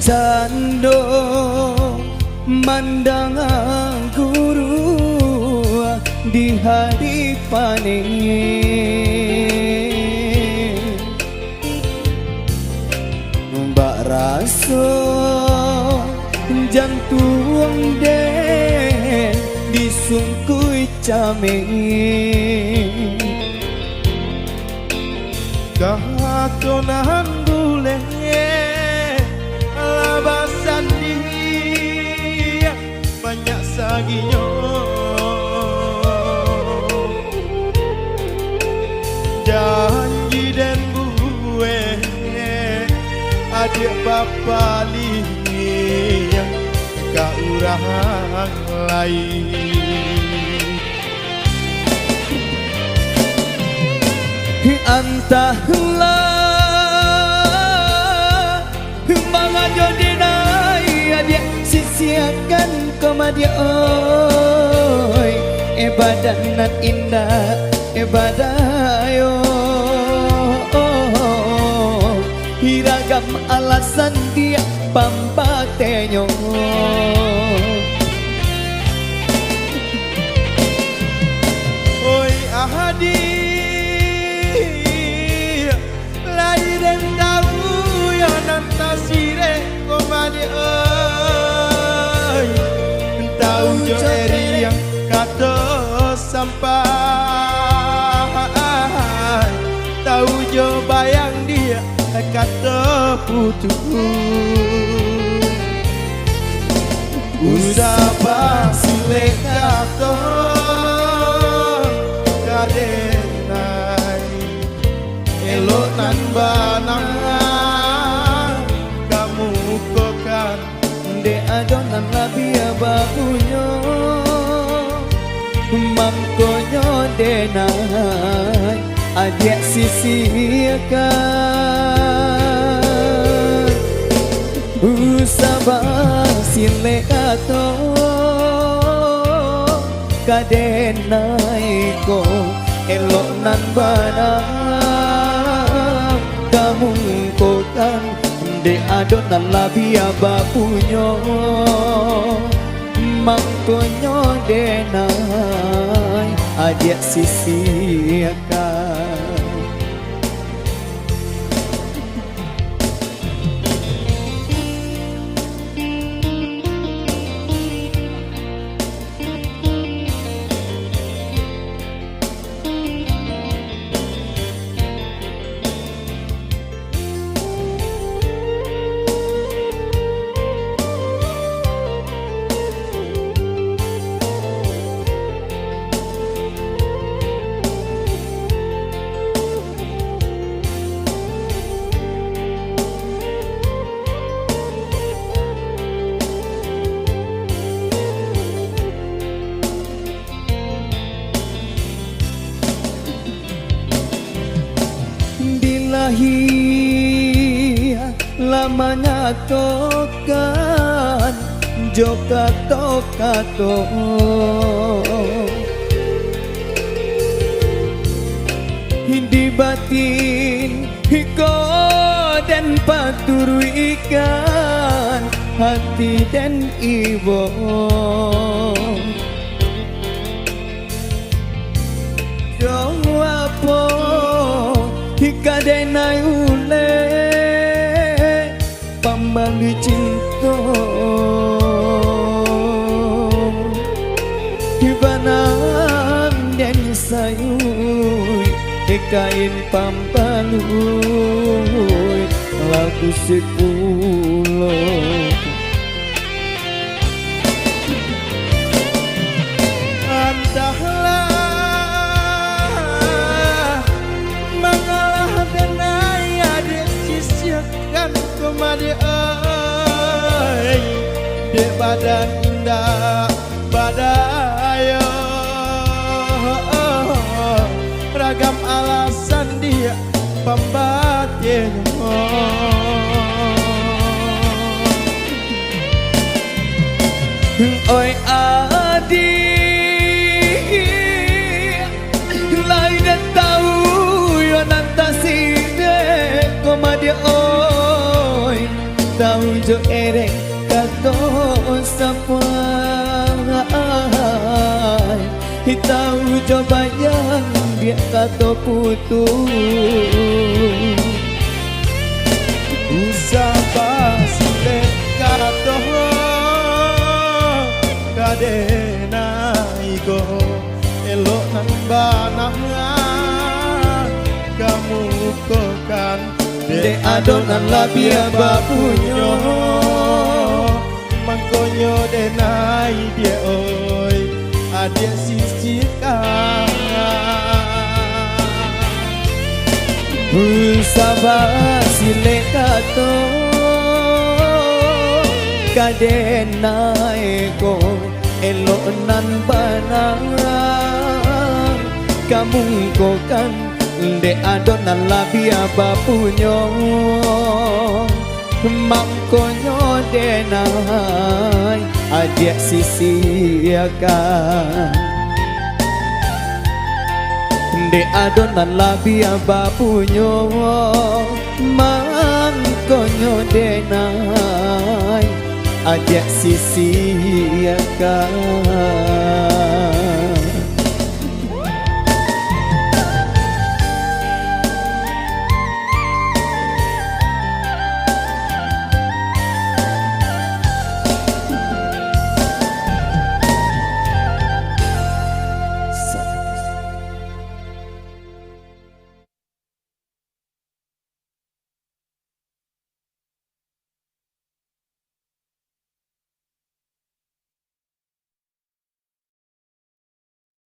Sando mandang guru di hadipane Mbak raso jantung den disungkui came Katonan bule labasan dia banyak saginyo janji dan gue adik bapa yang ka urang lain Antahlah mga jodinay dia sisiakan kemadia oi ibadanan indah ibadayo hiragam alasan dia pambatenyo oi ahadi dan tahu ya nantasire komadi oi tahu jo eri yang kata sampai tahu jo bayang dia kata putus usapa sile kata kadenai elok nan banang kamu kokan de adonan labia babunya mangkonyo denai adik sisiakan usabah sile kato kadenai ko elok nan banang kamu kokan de adonan labia babunya mangkonyo denai adik sisiakan Lahir lamanya tokan joka tokato hindi batin hiko dan paturu ikan hati dan ibo Jawapo hikadenai ule pambali cinta hibanan dan sayui hikain pambalui lagu sepuluh Madi ay de badan indah badayo ragam alasan dia pembatin oi adi lain dan tahu yo nantasi de komadi oi tahu jo sampai tahu coba yang dia kata putus. Usah sile kato kadena iko elok nambanangan kamu kokan De adonan labia bapunyo mangkonyo denai dia oi adia sisi kan Sabar sile kato kadena eko elok nan banang kamu kokan de adonan labia bapunyo mangkonyo denai adia sisiakan de adonan labia bapunyo mangkonyo denai adia sisiakan.